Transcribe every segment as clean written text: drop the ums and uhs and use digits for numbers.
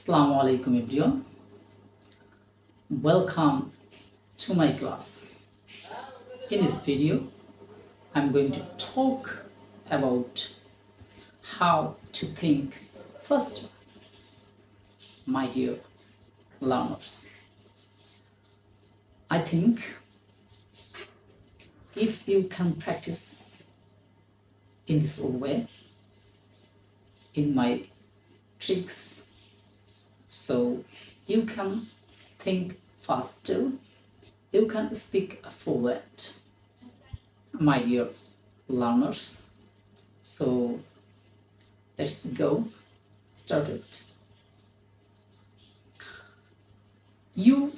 Assalamu alaikum everyone. Welcome to my class. In this video, I'm going to talk about how to think faster. My dear learners, I think if you can practice in this way, in my tricks, so you can think faster, you can speak fluent, my dear learners. So let's go start it. You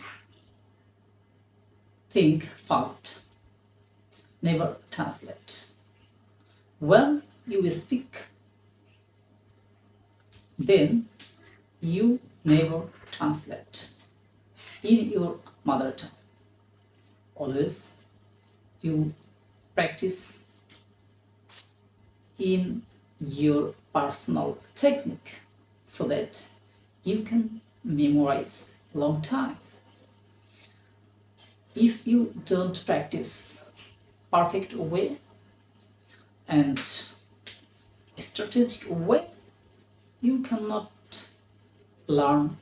think fast, never translate. When you speak, then you never translate in your mother tongue. Always you practice in your personal technique so that you can memorize long time. If you don't practice perfect way and strategic way, you cannot learn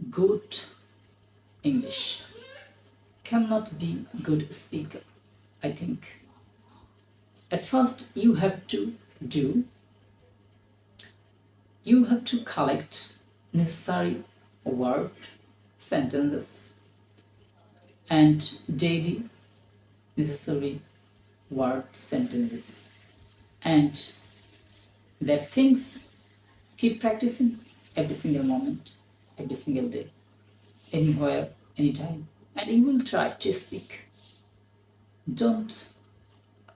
good English, cannot be good speaker. I think at first you have to collect necessary word sentences and daily necessary word sentences, and that things keep practicing every single moment, every single day, anywhere, anytime, and you will try to speak. Don't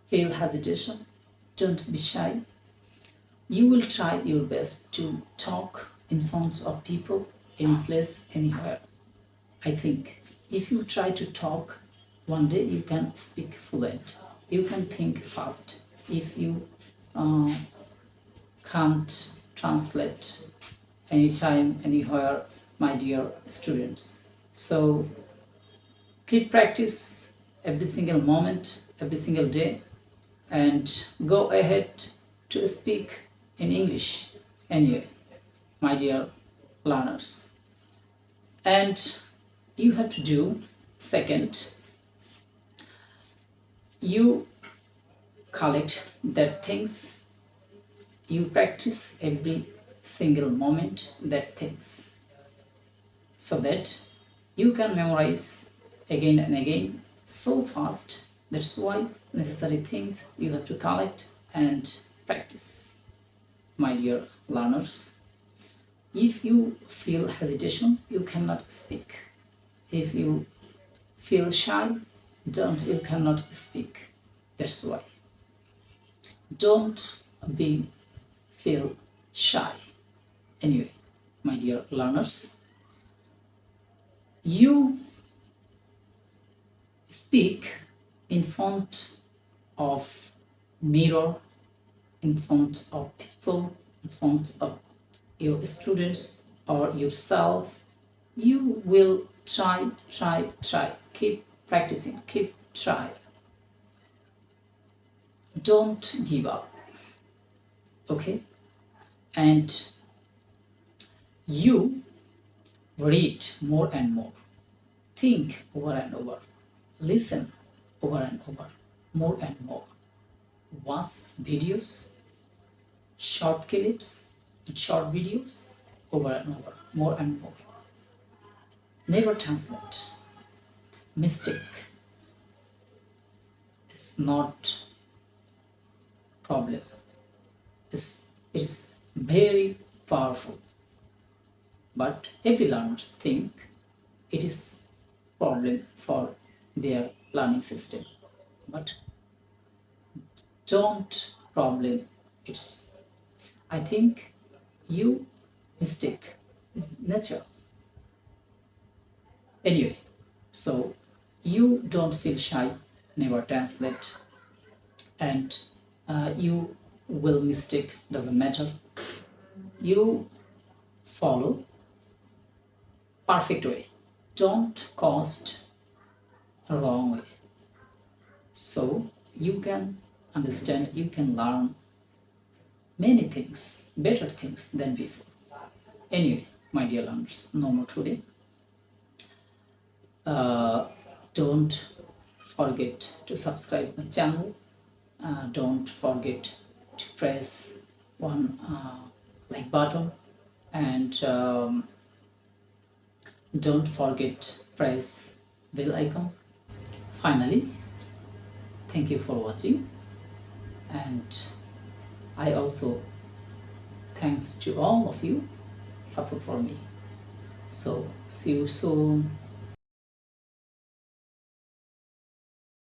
feel hesitation, don't be shy. You will try your best to talk in front of people, any place, anywhere. I think if you try to talk, one day you can speak fluent, you can think fast. If you can't translate anytime, anywhere, my dear students. So keep practice every single moment, every single day, and go ahead to speak in English anyway, my dear learners. And you have to do second, you collect that things, you practice every single moment that things, so that you can memorize again and again so fast. That's why necessary things you have to collect and practice, my dear learners. If you feel hesitation, you cannot speak. If you feel shy, you cannot speak. That's why don't feel shy. Anyway, my dear learners, you speak in front of mirror, in front of people, in front of your students or yourself. You will try. Keep practicing, keep try. Don't give up. Okay? And you read more and more, think over and over, listen over and over, more and more, watch videos, short clips and short videos over and over, more and more. Never translate. Mistake is not problem. It's very powerful. But every learners think it is problem for their learning system. But don't problem. I think you mistake is natural. Anyway, so you don't feel shy, never translate, and you will mistake, doesn't matter. You follow perfect way. Don't cost a wrong way. So you can understand, you can learn many things, better things than before. Anyway, my dear learners, no more today. Uh, don't forget to subscribe my channel. Don't forget to press one like button, and don't forget press bell icon. Finally, thank you for watching, and I also thanks to all of you support for me. So see you soon.